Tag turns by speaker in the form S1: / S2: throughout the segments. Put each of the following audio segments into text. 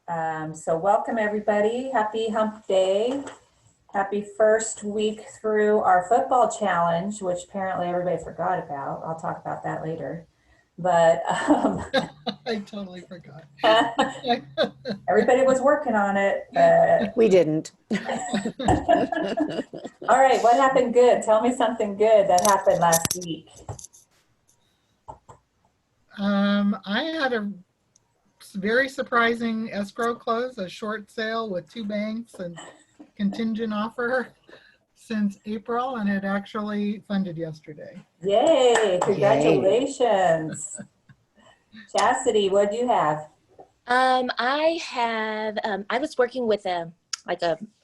S1: So welcome everybody. Happy hump day. Happy first week through our football challenge, which apparently everybody forgot about. I'll talk about that later. But
S2: I totally forgot.
S1: Everybody was working on it.
S3: We didn't.
S1: All right, what happened good? Tell me something good that happened last week.
S2: I had a very surprising escrow close, a short sale with 2 banks and contingent offer since April, and it actually funded yesterday.
S1: Yay, congratulations. Chastity, what do you have?
S4: I was working with a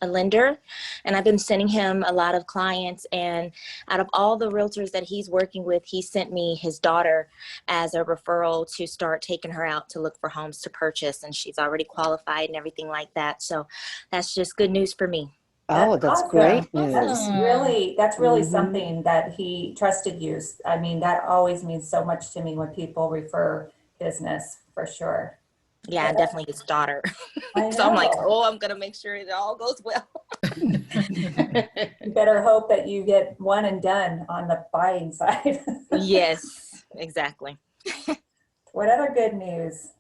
S4: lender, and I've been sending him a lot of clients, and out of all the realtors that he's working with, he sent me his daughter as a referral to start taking her out to look for homes to purchase, and she's already qualified and everything like that. So that's just good news for me.
S3: Oh, that's
S1: awesome.
S3: great news.
S1: That's really something that he trusted you. I mean, that always means so much to me when people refer business, for sure.
S4: Yeah, definitely his daughter. So I'm like, oh, I'm going to make sure it all goes well.
S1: You better hope that you get one and done on the buying side.
S4: Yes, exactly.
S1: What other good news?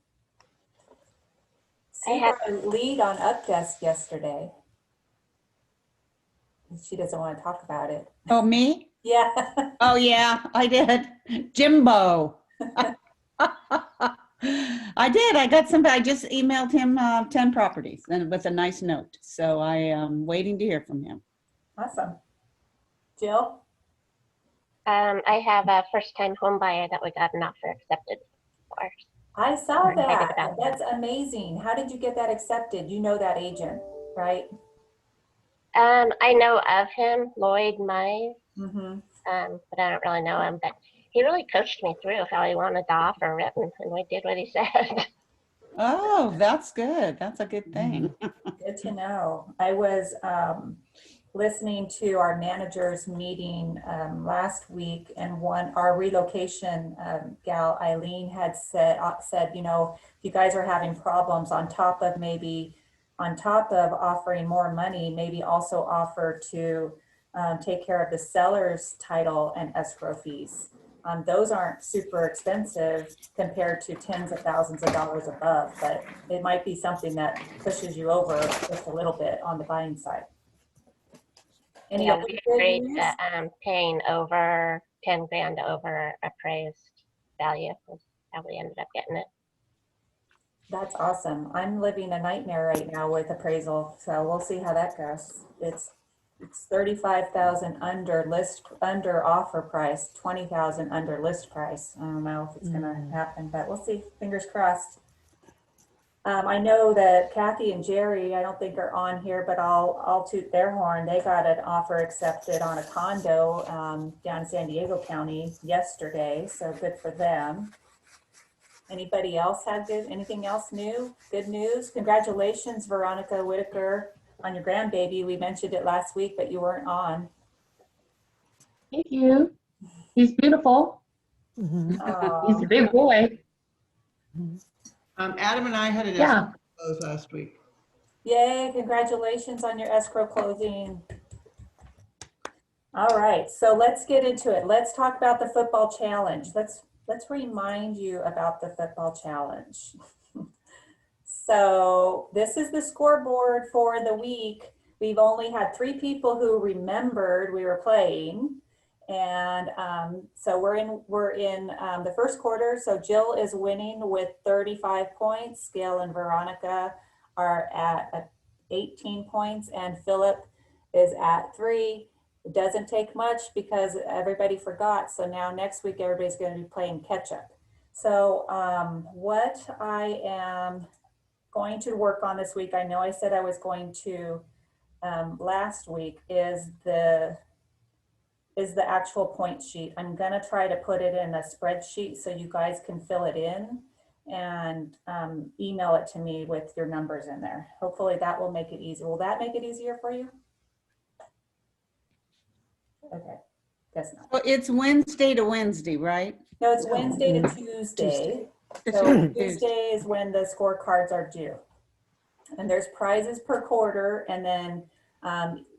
S1: I had a lead on UpDesk yesterday. She doesn't want to talk about it.
S5: Oh, me?
S1: Yeah.
S5: Oh, yeah, I did. Jimbo. I did. I got somebody. I just emailed him 10 properties and with a nice note. So I am waiting to hear from him.
S1: Awesome. Jill?
S6: I have a first-time home buyer that we got an offer accepted for.
S1: I saw that. That's amazing. How did you get that accepted? You know that agent, right?
S6: I know of him, Lloyd Mize,
S1: Mm-hmm.
S6: but I don't really know him. But he really coached me through how he wanted the offer written, and we did what he said.
S5: Oh, that's good. That's a good thing.
S1: Good to know. I was listening to our managers meeting last week, and our relocation gal Eileen had said, you know, if you guys are having problems, on top of offering more money, maybe also offer to take care of the seller's title and escrow fees. Those aren't super expensive compared to tens of thousands of dollars above, but it might be something that pushes you over just a little bit on the buying side.
S6: We agreed that paying over 10 grand over appraised value was how we ended up getting it.
S1: That's awesome. I'm living a nightmare right now with appraisal, so we'll see how that goes. It's 35,000 under offer price, 20,000 under list price. I don't know if it's gonna happen, but we'll see. Fingers crossed. I know that Kathy and Jerry, I don't think are on here, but I'll toot their horn. They got an offer accepted on a condo down in San Diego County yesterday, so good for them. Anybody else have anything else new? Good news. Congratulations, Veronica Whitaker, on your grandbaby. We mentioned it last week, but you weren't on.
S7: Thank you. He's beautiful. He's a big boy.
S8: Adam and I had an escrow close last week.
S1: Yay, congratulations on your escrow closing. All right, so let's get into it. Let's talk about the football challenge. Let's remind you about the football challenge. So this is the scoreboard for the week. We've only had 3 people who remembered we were playing. And so we're in the first quarter. So Jill is winning with 35 points. Gail and Veronica are at 18 points, and Philip is at 3. It doesn't take much because everybody forgot. So now next week, everybody's going to be playing catch up. So what I am going to work on this week, I know I said I was going to last week, is the actual point sheet. I'm going to try to put it in a spreadsheet so you guys can fill it in and email it to me with your numbers in there. Hopefully that will make it easy. Will that make it easier for you? Okay, guess not.
S5: Well, it's Wednesday to Wednesday, right?
S1: No, it's Wednesday to Tuesday. So Tuesday is when the scorecards are due. And there's prizes per quarter, and then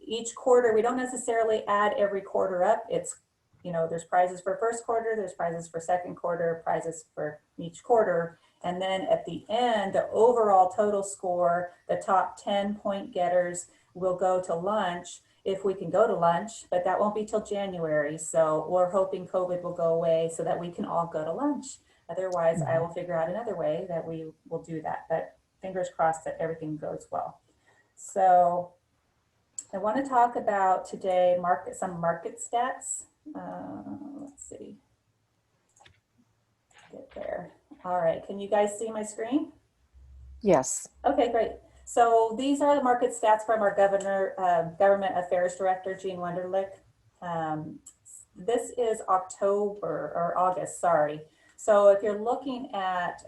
S1: each quarter, we don't necessarily add every quarter up. It's, you know, there's prizes for first quarter, there's prizes for second quarter, prizes for each quarter. And then at the end, the overall total score, the top 10 point getters will go to lunch if we can go to lunch, but that won't be till January. So we're hoping COVID will go away so that we can all go to lunch. Otherwise, I will figure out another way that we will do that. But fingers crossed that everything goes well. So I want to talk about today some market stats. Let's see. Get there. All right. Can you guys see my screen?
S3: Yes.
S1: Okay, great. So these are the market stats from our Government Affairs Director, Jean Wunderlich. This is August, sorry. So if you're looking at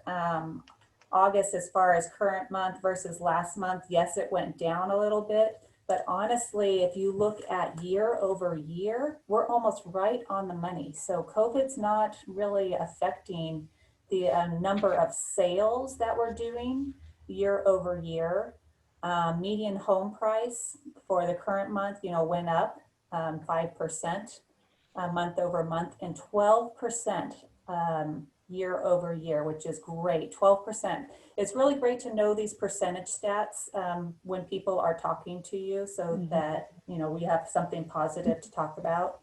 S1: August as far as current month versus last month, yes, it went down a little bit. But honestly, if you look at year over year, we're almost right on the money. So COVID's not really affecting the number of sales that we're doing year over year. Median home price for the current month, you know, went up 5% month over month, and 12% year over year, which is great. 12%. It's really great to know these percentage stats when people are talking to you, so that, you know, we have something positive to talk about.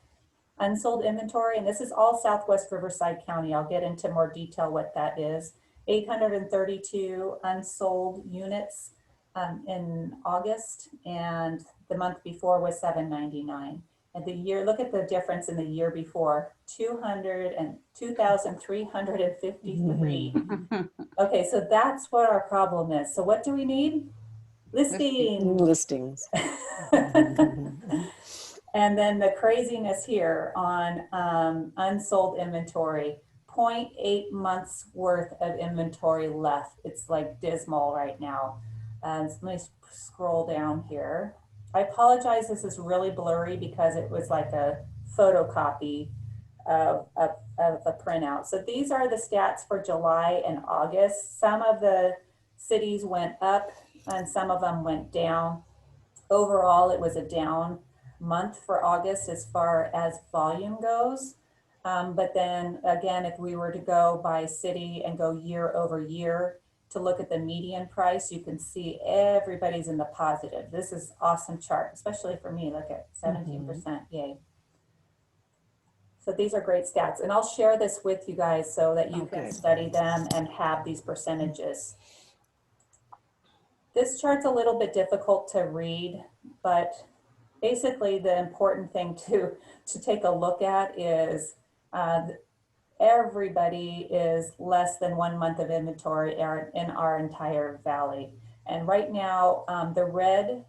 S1: Unsold inventory, and this is all Southwest Riverside County. I'll get into more detail what that is. 832 unsold units in August, and the month before was 799. And the year, look at the difference in the year before, 2,353. Okay, so that's what our problem is. So what do we need? Listings.
S3: Listings.
S1: And then the craziness here on unsold inventory, 0.8 months worth of inventory left. It's like dismal right now. So let me scroll down here. I apologize, this is really blurry because it was like a photocopy of a printout. So these are the stats for July and August. Some of the cities went up and some of them went down. Overall, it was a down month for August as far as volume goes. But then again, if we were to go by city and go year over year to look at the median price, you can see everybody's in the positive. This is awesome chart, especially for me. Look at 17%, yay. So these are great stats, and I'll share this with you guys so that you can study them and have these percentages. This chart's a little bit difficult to read, but basically the important thing to take a look at is everybody is less than 1 month of inventory in our entire valley. And right now, the red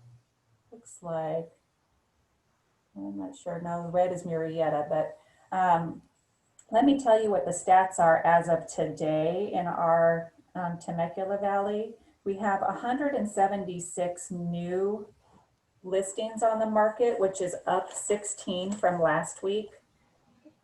S1: looks like, I'm not sure, no, the red is Murrieta, but let me tell you what the stats are as of today in our Temecula Valley. We have 176 new listings on the market, which is up 16 from last week.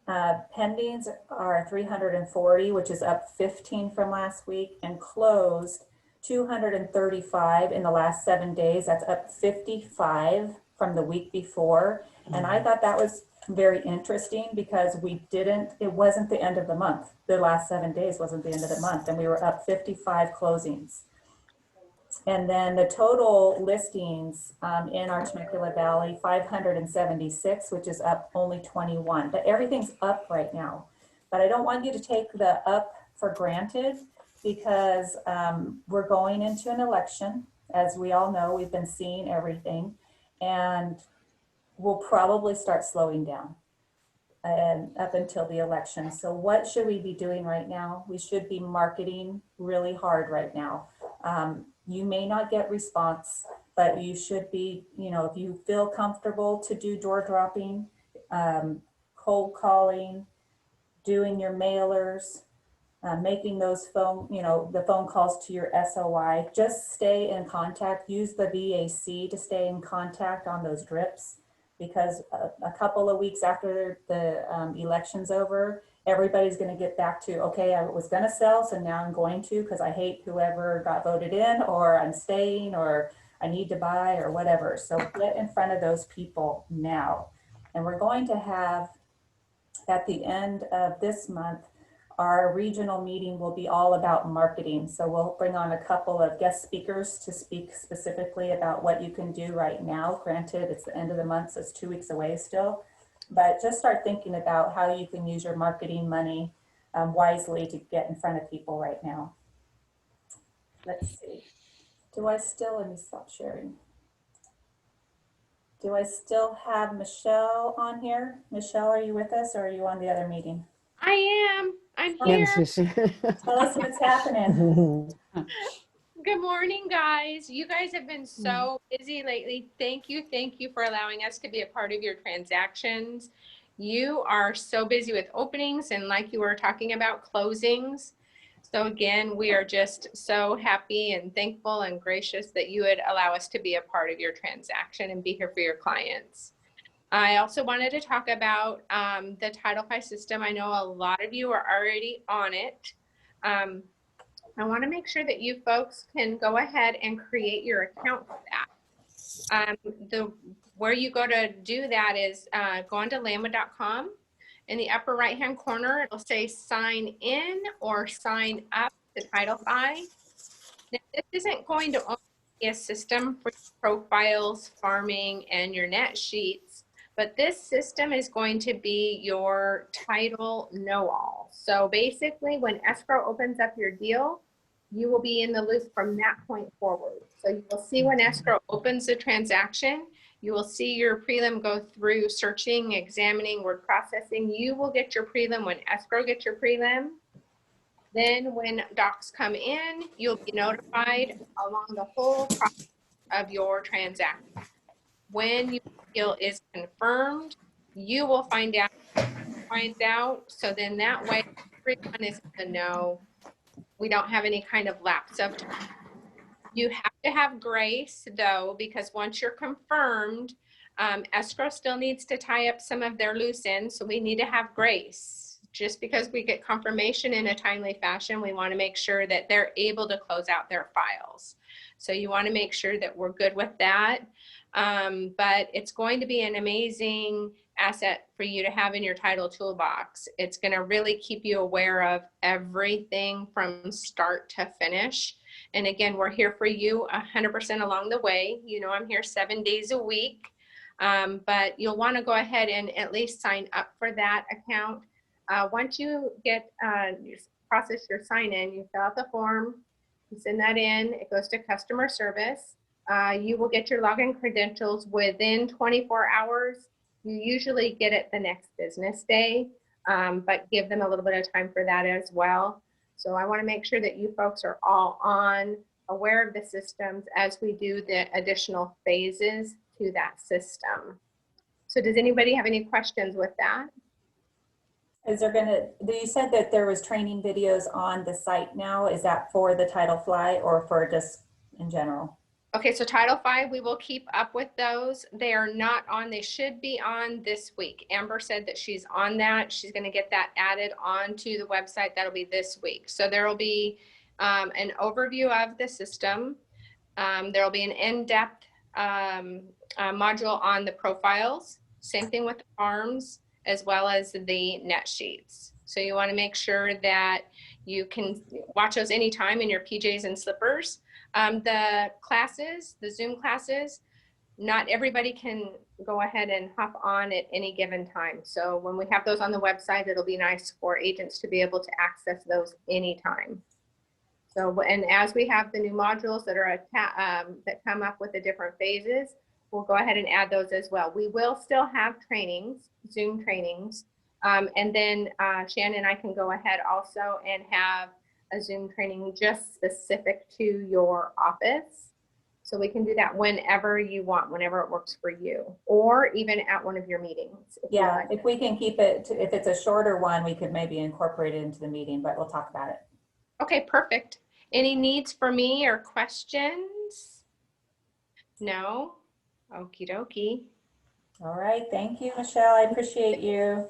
S1: Pendings are 340, which is up 15 from last week, and closed 235 in the last 7 days. That's up 55 from the week before. And I thought that was very interesting because it wasn't the end of the month. The last 7 days wasn't the end of the month, and we were up 55 closings. And then the total listings in our Temecula Valley, 576, which is up only 21, but everything's up right now. But I don't want you to take the up for granted because we're going into an election. As we all know, we've been seeing everything, and we'll probably start slowing down and up until the election. So what should we be doing right now? We should be marketing really hard right now. You may not get response, but you should be, if you feel comfortable to do door dropping, cold calling, doing your mailers, making those the phone calls to your SOI, just stay in contact. Use the VAC to stay in contact on those drips, because a couple of weeks after the election's over, everybody's going to get back to, okay, I was going to sell, so now I'm going to, because I hate whoever got voted in, or I'm staying, or I need to buy, or whatever. So get in front of those people now. And we're going to have, at the end of this month, our regional meeting will be all about marketing. So we'll bring on a couple of guest speakers to speak specifically about what you can do right now. Granted, it's the end of the month, so it's 2 weeks away still. But just start thinking about how you can use your marketing money wisely to get in front of people right now. Let's see. Let me stop sharing. Do I still have Michelle on here? Michelle, are you with us, or are you on the other meeting?
S9: I am. I'm
S3: Yes,
S9: here.
S1: Tell us what's happening.
S9: Good morning, guys. You guys have been so busy lately. Thank you. Thank you for allowing us to be a part of your transactions. You are so busy with openings and, like you were talking about, closings. So again, we are just so happy and thankful and gracious that you would allow us to be a part of your transaction and be here for your clients. I also wanted to talk about the Title V system. I know a lot of you are already on it. I want to make sure that you folks can go ahead and create your account for that. Where you go to do that is go onto lambda.com. In the upper right hand corner, it'll say sign in or sign up to Title V. Now, this isn't going to only be a system for profiles, farming, and your net sheets, but this system is going to be your title know-all. So basically, when escrow opens up your deal, you will be in the loop from that point forward. So you will see when escrow opens the transaction, you will see your prelim go through searching, examining, word processing. You will get your prelim when escrow gets your prelim. Then when docs come in, you'll be notified along the whole process of your transaction. When your deal is confirmed, you will find out. So then that way, everyone is in the know. We don't have any kind of lapse of time. You have to have grace, though, because once you're confirmed, escrow still needs to tie up some of their loose ends, so we need to have grace. Just because we get confirmation in a timely fashion, we want to make sure that they're able to close out their files. So you want to make sure that we're good with that. But it's going to be an amazing asset for you to have in your title toolbox. It's going to really keep you aware of everything from start to finish. And again, we're here for you 100% along the way. You know, I'm here 7 days a week, but you'll want to go ahead and at least sign up for that account. Once you get process your sign in, you fill out the form, you send that in, it goes to customer service. You will get your login credentials within 24 hours. You usually get it the next business day, but give them a little bit of time for that as well. So I want to make sure that you folks are all aware of the systems as we do the additional phases to that system. So does anybody have any questions with that?
S1: You said that there was training videos on the site now. Is that for the Title Fly or for just in general?
S9: Okay, so Title V, we will keep up with those. They are not on, they should be on this week. Amber said that she's on that. She's gonna get that added onto the website. That'll be this week. So there will be an overview of the system. There will be an in-depth module on the profiles. Same thing with the farms, as well as the net sheets. So you wanna make sure that you can watch those anytime in your PJs and slippers. The classes, the Zoom classes, not everybody can go ahead and hop on at any given time. So when we have those on the website, it'll be nice for agents to be able to access those anytime. So, and as we have the new modules that are that come up with the different phases, we'll go ahead and add those as well. We will still have trainings, Zoom trainings, and then Shannon and I can go ahead also and have a Zoom training just specific to your office. So we can do that whenever you want, whenever it works for you, or even at one of your meetings.
S1: Yeah, if we can keep it, if it's a shorter one, we could maybe incorporate it into the meeting, but we'll talk about it.
S9: Okay, perfect. Any needs for me or questions? No? Okie dokie.
S1: All right, thank you, Michelle. I appreciate you.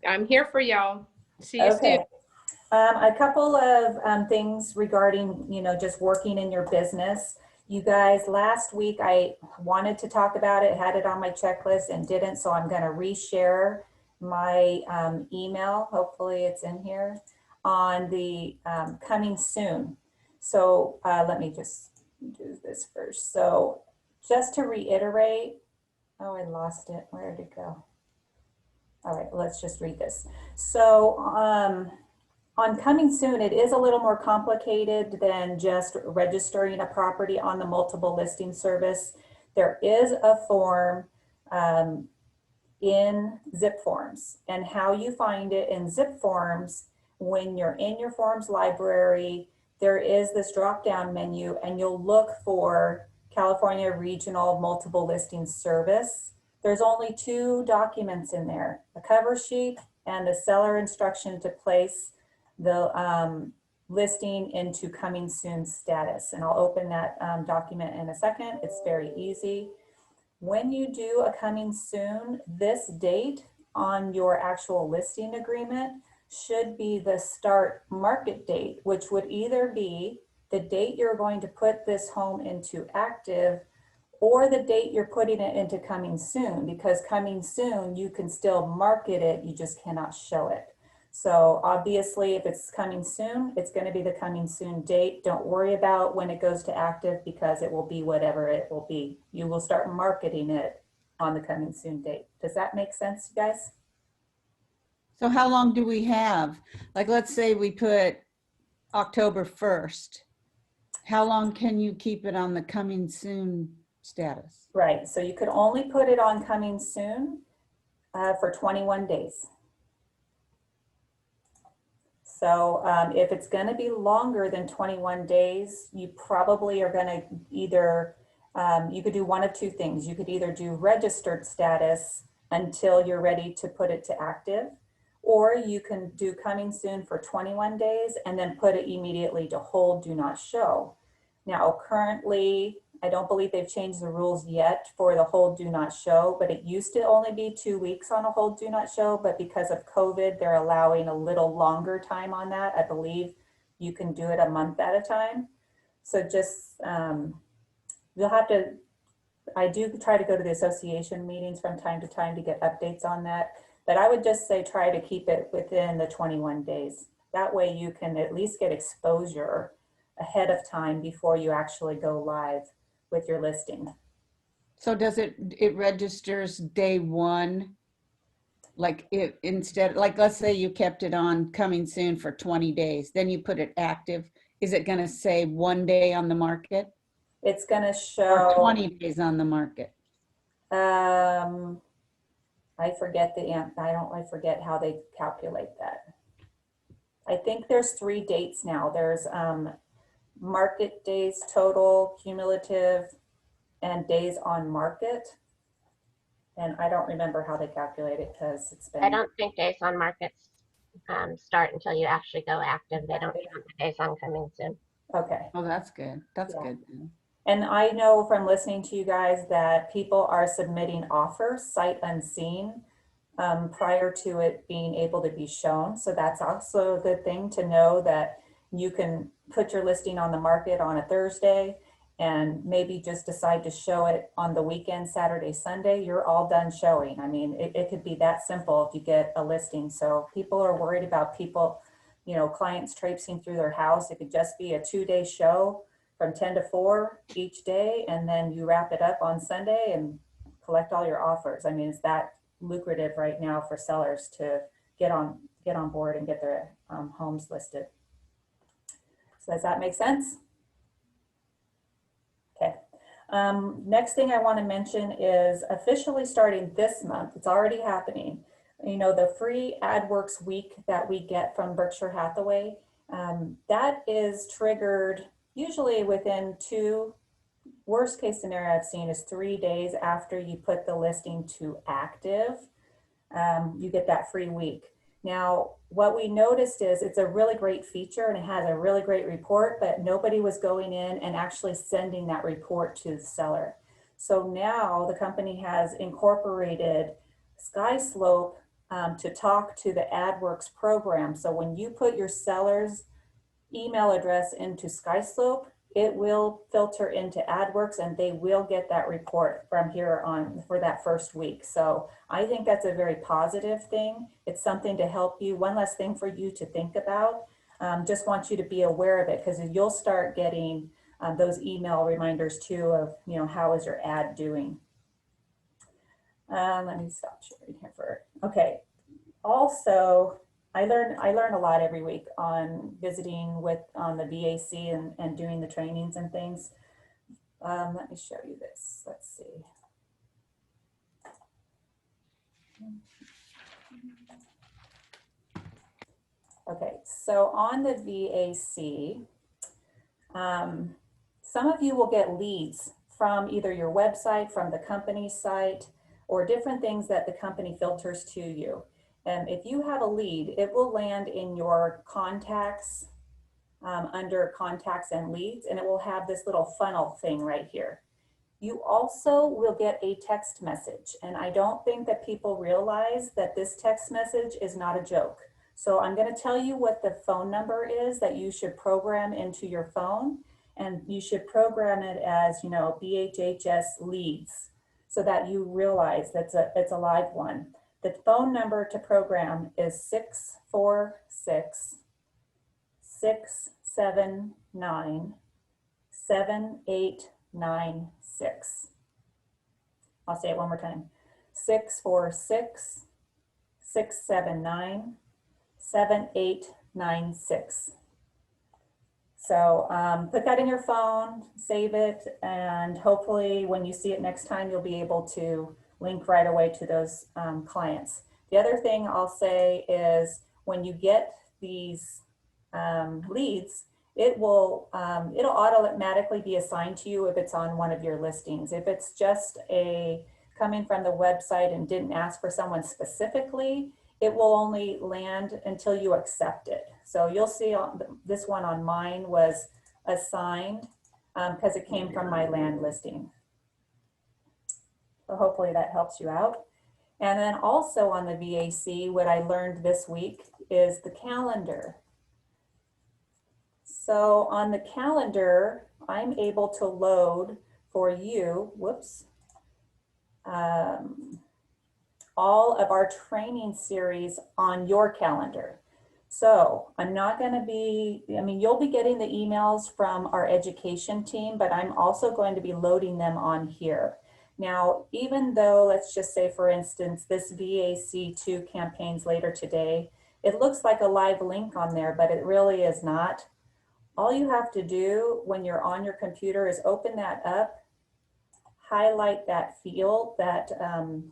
S9: I'm here for y'all. See you soon.
S1: Okay. A couple of things regarding, just working in your business. You guys, last week I wanted to talk about it, had it on my checklist and didn't, so I'm going to reshare my email. Hopefully it's in here on the coming soon. So let me just do this first. So just to reiterate, oh, I lost it. Where did it go? All right, let's just read this. So on coming soon, it is a little more complicated than just registering a property on the multiple listing service. There is a form in Zip Forms, and how you find it in Zip Forms, when you're in your forms library, there is this drop-down menu and you'll look for California Regional Multiple Listing Service. There's only 2 documents in there, a cover sheet and the seller instruction to place the listing into coming soon status. And I'll open that document in a second. It's very easy. When you do a coming soon, this date on your actual listing agreement should be the start market date, which would either be the date you're going to put this home into active or the date you're putting it into coming soon, because coming soon, you can still market it, you just cannot show it. So obviously, if it's coming soon, it's going to be the coming soon date. Don't worry about when it goes to active, because it will be whatever it will be. You will start marketing it on the coming soon date. Does that make sense, you guys?
S5: So how long do we have? Like, let's say we put October 1st. How long can you keep it on the coming soon status?
S1: Right, so you could only put it on coming soon for 21 days. So if it's going to be longer than 21 days, you probably are going to either, you could do one of 2 things. You could either do registered status until you're ready to put it to active, or you can do coming soon for 21 days and then put it immediately to hold, do not show. Now, currently, I don't believe they've changed the rules yet for the hold do not show, but it used to only be 2 weeks on a hold do not show, but because of COVID, they're allowing a little longer time on that. I believe you can do it a month at a time. So just, you'll have to, I do try to go to the association meetings from time to time to get updates on that, but I would just say try to keep it within the 21 days. That way you can at least get exposure ahead of time before you actually go live with your listing.
S5: So does it registers day 1? Like it instead, like let's say you kept it on coming soon for 20 days, then you put it active. Is it going to say 1 day on the market?
S1: It's going to show
S5: or 20 days on the market.
S1: I forget I forget how they calculate that. I think there's 3 dates now. There's market days total, cumulative, and days on market. And I don't remember how they calculate it because it's been.
S6: I don't think days on markets start until you actually go active. They don't count the days on coming soon.
S1: Okay.
S5: Oh, that's good. That's
S1: Yeah.
S5: good.
S1: And I know from listening to you guys that people are submitting offers sight unseen prior to it being able to be shown. So that's also a good thing to know, that you can put your listing on the market on a Thursday and maybe just decide to show it on the weekend, Saturday, Sunday. You're all done showing. I mean, it could be that simple if you get a listing. So people are worried about people, clients traipsing through their house. It could just be a 2-day show from 10 to 4 each day, and then you wrap it up on Sunday and collect all your offers. I mean, it's that lucrative right now for sellers to get on board and get their homes listed. So does that make sense? Okay. Next thing I want to mention is officially starting this month. It's already happening. The free AdWorks week that we get from Berkshire Hathaway, that is triggered usually within 2, worst case scenario I've seen is 3 days after you put the listing to active. You get that free week. Now, what we noticed is it's a really great feature and it has a really great report, but nobody was going in and actually sending that report to the seller. So now the company has incorporated sky slope to talk to the AdWorks program. So when you put your seller's email address into SkySlope, it will filter into AdWorks and they will get that report from here on for that first week. So I think that's a very positive thing. It's something to help you, one less thing for you to think about. Just want you to be aware of it because you'll start getting those email reminders too of, you know, how is your ad doing? Let me stop sharing here for, okay. Also, I learn a lot every week on visiting on the BAC and doing the trainings and things. Let me show you this. Let's see. Okay, so on the VAC, some of you will get leads from either your website, from the company's site, or different things that the company filters to you. And if you have a lead, it will land in your contacts under contacts and leads, and it will have this little funnel thing right here. You also will get a text message, and I don't think that people realize that this text message is not a joke. So I'm going to tell you what the phone number is that you should program into your phone, and you should program it as, you know, BHHS leads, so that you realize that's it's a live one. The phone number to program is 646-679-7896. I'll say it one more time. 646-679-7896. So put that in your phone, save it, and hopefully when you see it next time, you'll be able to link right away to those clients. The other thing I'll say is when you get these leads, it'll automatically be assigned to you if it's on one of your listings. If it's just coming from the website and didn't ask for someone specifically, it will only land until you accept it. So you'll see this one on mine was assigned because it came from my land listing. So hopefully that helps you out. And then also on the VAC, what I learned this week is the calendar. So on the calendar, I'm able to load for you, all of our training series on your calendar. So I'm not going to be, you'll be getting the emails from our education team, but I'm also going to be loading them on here. Now, even though, let's just say, for instance, this VAC2 campaigns later today, it looks like a live link on there, but it really is not. All you have to do when you're on your computer is open that up, highlight that field, that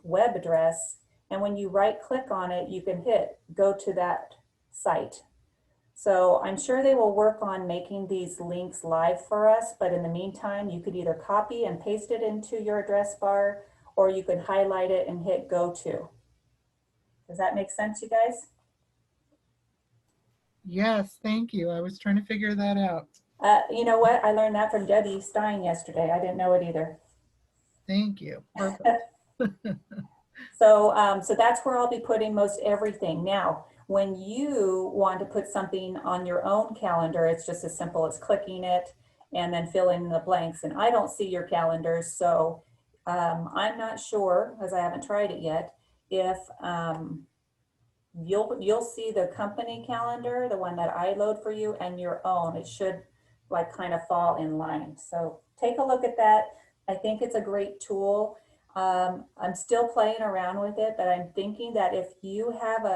S1: web address, and when you right click on it, you can hit go to that site. So I'm sure they will work on making these links live for us, but in the meantime, you could either copy and paste it into your address bar, or you could highlight it and hit go to. Does that make sense, you guys?
S2: Yes, thank you. I was trying to figure that out.
S1: You know what? I learned that from Debbie Stein yesterday. I didn't know it either.
S2: Thank you. Perfect.
S1: So that's where I'll be putting most everything. Now, when you want to put something on your own calendar, it's just as simple as clicking it and then fill in the blanks. And I don't see your calendars, so I'm not sure, as I haven't tried it yet, if you'll see the company calendar, the one that I load for you, and your own. It should like kind of fall in line. So take a look at that. I think it's a great tool. I'm still playing around with it, but I'm thinking that if you have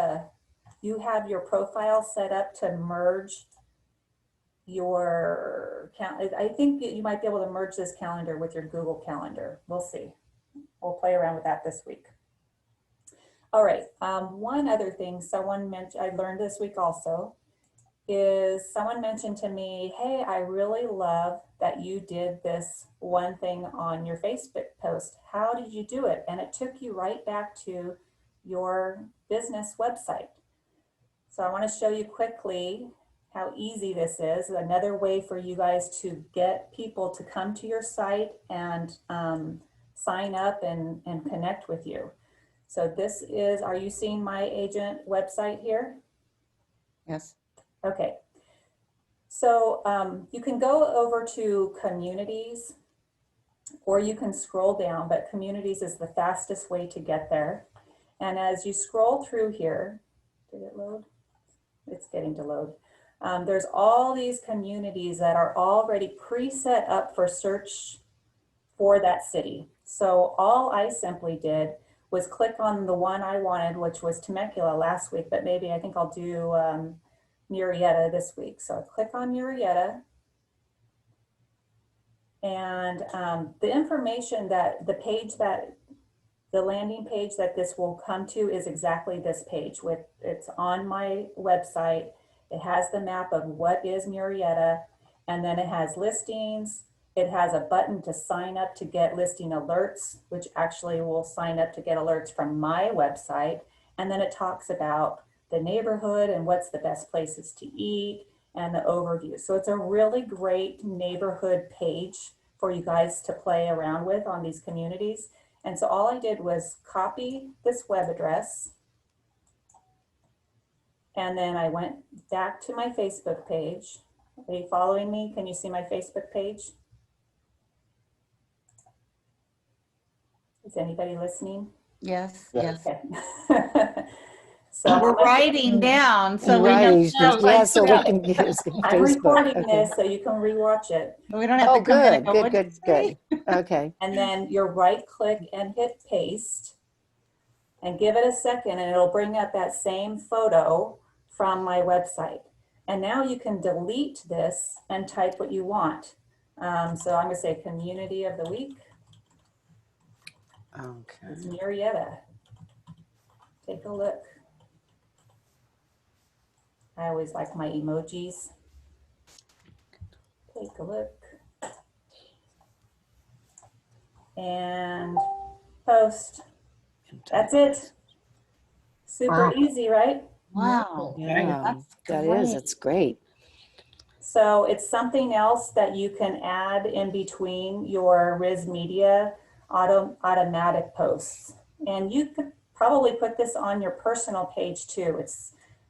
S1: your profile set up to merge your I think you might be able to merge this calendar with your Google Calendar. We'll see. We'll play around with that this week. All right, one other thing someone mentioned, I learned this week also, is someone mentioned to me, hey, I really love that you did this one thing on your Facebook post. How did you do it? And it took you right back to your business website. So I want to show you quickly how easy this is. Another way for you guys to get people to come to your site and sign up and connect with you. So this is, are you seeing my agent website here?
S5: Yes.
S1: Okay. So you can go over to communities, or you can scroll down, but communities is the fastest way to get there. And as you scroll through here, did it load? It's getting to load. There's all these communities that are already preset up for search for that city. So all I simply did was click on the one I wanted, which was Temecula last week, but maybe I think I'll do Murrieta this week. So I click on Murrieta, and the information that the landing page that this will come to is exactly this page. It's on my website. It has the map of what is Murrieta, and then it has listings. It has a button to sign up to get listing alerts, which actually will sign up to get alerts from my website. And then it talks about the neighborhood and what's the best places to eat and the overview. So it's a really great neighborhood page for you guys to play around with on these communities. And so all I did was copy this web address, and then I went back to my Facebook page. Are you following me? Can you see my Facebook page? Is anybody listening?
S5: Yes. Yes.
S1: Okay. So
S5: We're writing down so we
S3: Right,
S5: know.
S3: yeah, so we can use
S1: I'm
S3: Facebook.
S1: recording
S3: Okay.
S1: this so you can rewatch it.
S5: We don't have
S3: Oh,
S5: to come in and
S3: good,
S5: go,
S3: good,
S5: "What'd you
S3: good,
S5: say?"
S3: good. Okay.
S1: And then you right click and hit paste and give it a second, and it'll bring up that same photo from my website. And now you can delete this and type what you want. So I'm gonna say community of the week.
S3: Okay.
S1: It's Murrieta. Take a look. I always like my emojis. Take a look. And post. That's it. Super
S3: Wow.
S1: easy, right?
S5: Wow.
S3: Yeah,
S5: That's
S3: that
S5: great.
S3: is, it's great.
S1: So it's something else that you can add in between your Riz Media automatic posts. And you could probably put this on your personal page too.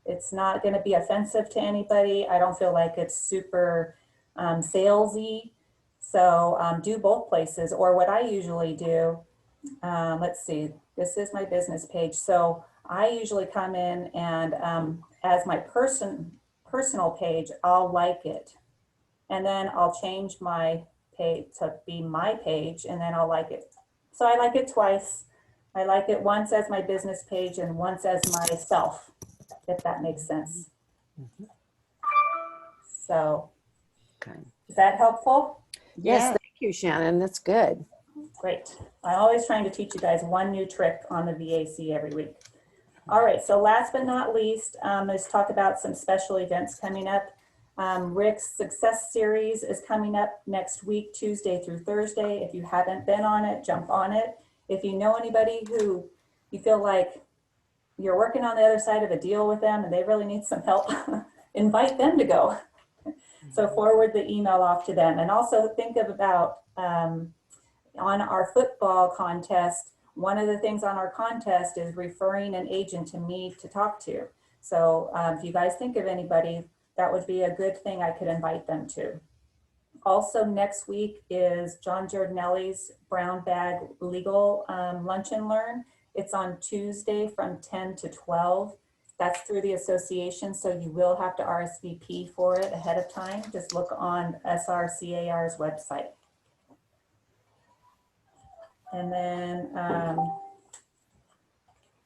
S1: It's not going to be offensive to anybody. I don't feel like it's super salesy. So do both places. Or what I usually do, let's see, this is my business page. So I usually come in and as my personal page, I'll like it. And then I'll change my page to be my page, and then I'll like it. So I like it twice. I like it once as my business page and once as myself, if that makes sense. So
S3: Okay.
S1: is that helpful?
S3: Yes,
S5: Yeah.
S3: thank you, Shannon. That's good.
S1: Great. I'm always trying to teach you guys one new trick on the VAC every week. All right, so last but not least, let's talk about some special events coming up. Rick's Success Series is coming up next week, Tuesday through Thursday. If you haven't been on it, jump on it. If you know anybody who you feel like you're working on the other side of a deal with them and they really need some help, invite them to go. So forward the email off to them. And also think about on our football contest, one of the things on our contest is referring an agent to me to talk to. So if you guys think of anybody, that would be a good thing I could invite them to. Also next week is John Giordinelli's Brown Bag Legal Lunch and Learn. It's on Tuesday from 10 to 12. That's through the association, so you will have to RSVP for it ahead of time. Just look on SRCAR's website. And then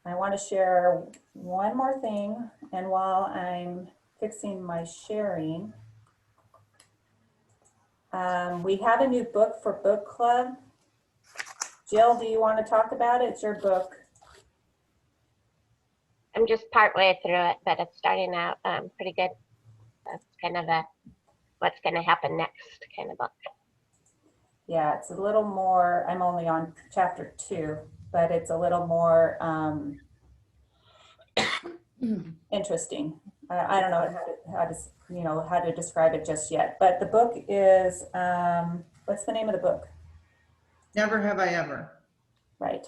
S1: I want to share one more thing. And while I'm fixing my sharing, we have a new book for book club. Jill, do you want to talk about it? It's your book.
S6: I'm just partway through it, but it's starting out pretty good. That's kind of a what's going to happen next kind of book.
S1: Yeah, it's a little more, I'm only on chapter 2, but it's a little more interesting. I don't know how to describe it just yet, but the book is, what's the name of the book?
S8: Never Have I Ever.
S1: Right.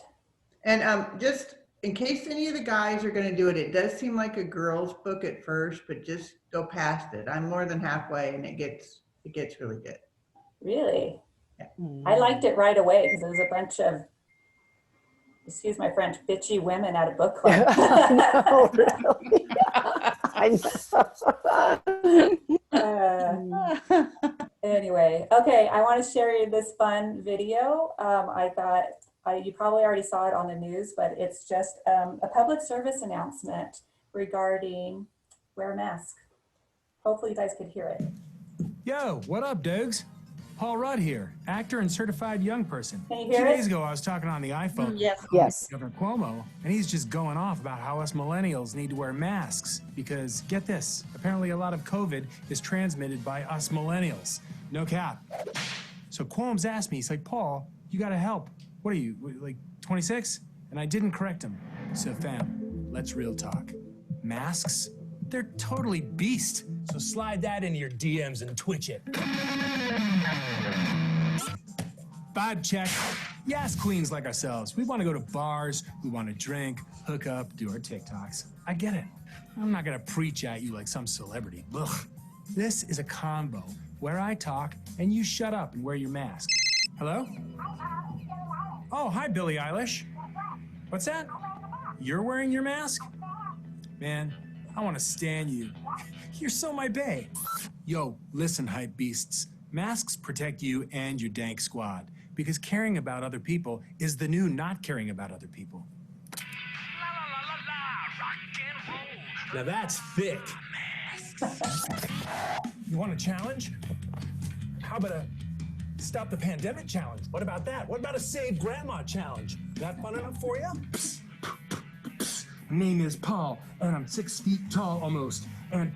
S8: And just in case any of the guys are gonna do it, it does seem like a girl's book at first, but just go past it. I'm more than halfway and it gets really good.
S1: Really? I liked it right away because it was a bunch of, excuse my French, bitchy women at a book club.
S3: No, really. I know.
S1: Anyway, okay, I want to share you this fun video. I thought you probably already saw it on the news, but it's just a public service announcement regarding wear a mask. Hopefully you guys could hear it.
S10: Yo, what up, Dogs? Paul Rudd here, actor and certified young person.
S1: Can you
S10: 2
S1: hear
S10: days
S1: it?
S10: ago, I was talking on the iPhone.
S3: Yes.
S10: Governor Cuomo, and he's just going off about how us millennials need to wear masks because, get this, apparently a lot of COVID is transmitted by us millennials. No cap. So Cuomo's asked me, he's like, Paul, you gotta help. What are you, like 26? And I didn't correct him. So fam, let's real talk. Masks? They're totally beast. So slide that into your DMs and twitch it. Vibe check. Yes, queens like ourselves. We want to go to bars, we want to drink, hook up, do our TikToks. I get it. I'm not going to preach at you like some celebrity. Ugh. This is a combo where I talk and you shut up and wear your mask. Hello? Oh, hi, Billie Eilish. What's that? You're wearing your mask? Man, I want to stan you. You're so my bae. Yo, listen, hype beasts. Masks protect you and your dank squad because caring about other people is the new not caring about other people. Now that's thick. You want a challenge? How about a stop the pandemic challenge? What about that? What about a save grandma challenge? That fun enough for you? Name is Paul, and I'm 6 feet tall almost. And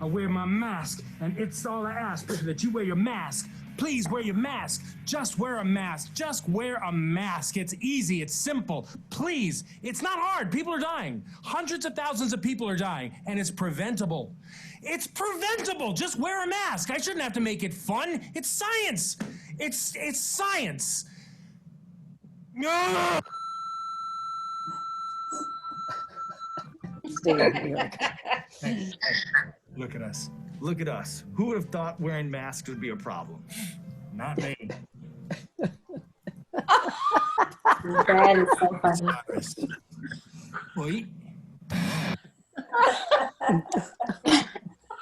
S10: I wear my mask, and it's all I ask that you wear your mask. Please wear your mask. Just wear a mask. Just wear a mask. It's easy. It's simple. Please. It's not hard. People are dying. Hundreds of thousands of people are dying, and it's preventable. It's preventable. Just wear a mask. I shouldn't have to make it fun. It's science. It's science. No! Hey, look at us. Look at us. Who would have thought wearing masks would be a problem? Not me.
S4: That is so funny.
S10: Wait.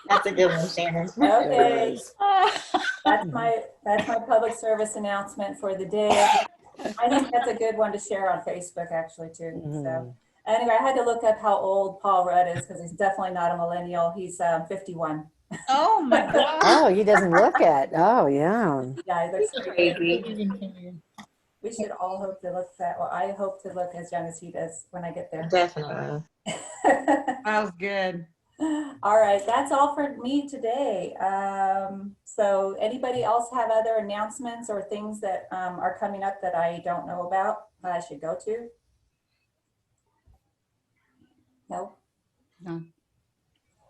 S4: That's a good one, Shannon.
S1: Okay, that's my public service announcement for the day. I think that's a good one to share on Facebook actually too. So anyway, I had to look up how old Paul Rudd is because he's definitely not a millennial. He's 51.
S5: Oh my God.
S3: Oh, he doesn't look it. Oh, yeah.
S1: Yeah, he looks
S4: Crazy.
S1: We should all hope to look that. Well, I hope to look as young as he does when I get there.
S4: Definitely.
S5: That was good.
S1: All right, that's all for me today. So anybody else have other announcements or things that are coming up that I don't know about that I should go to? No?
S5: No.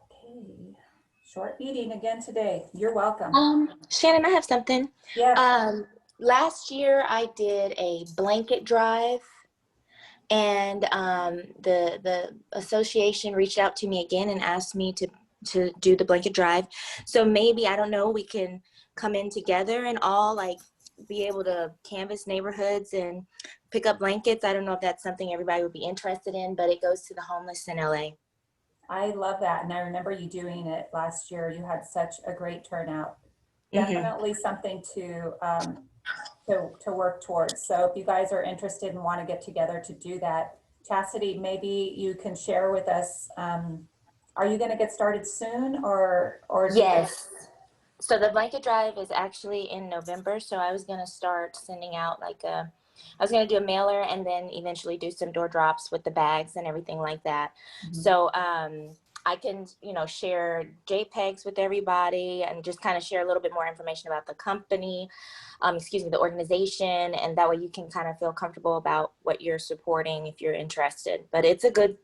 S1: Okay. Short meeting again today. You're welcome.
S4: Shannon, I have something.
S1: Yeah.
S4: Last year I did a blanket drive, and the association reached out to me again and asked me to do the blanket drive. So maybe, I don't know, we can come in together and all like be able to canvass neighborhoods and pick up blankets. I don't know if that's something everybody would be interested in, but it goes to the homeless in LA.
S1: I love that. And I remember you doing it last year. You had such a great turnout. Definitely something to work towards. So if you guys are interested and want to get together to do that, Chastity, maybe you can share with us, are you going to get started soon or
S4: Yes. So the blanket drive is actually in November. So I was going to start sending out I was going to do a mailer and then eventually do some door drops with the bags and everything like that. So I can, share JPEGs with everybody and just kind of share a little bit more information about the company, the organization. And that way you can kind of feel comfortable about what you're supporting if you're interested. But it's a good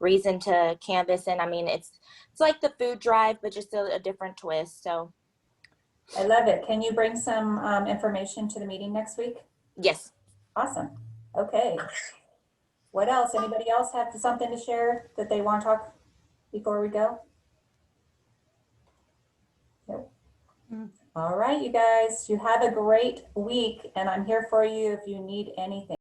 S4: reason to canvas. And I mean, it's like the food drive, but just a different twist. So
S1: I love it. Can you bring some information to the meeting next week?
S4: yes.
S1: Awesome. Okay. What else? Anybody else have something to share that they want to talk before we go? Nope. All right, you guys, you have a great week, and I'm here for you if you need anything.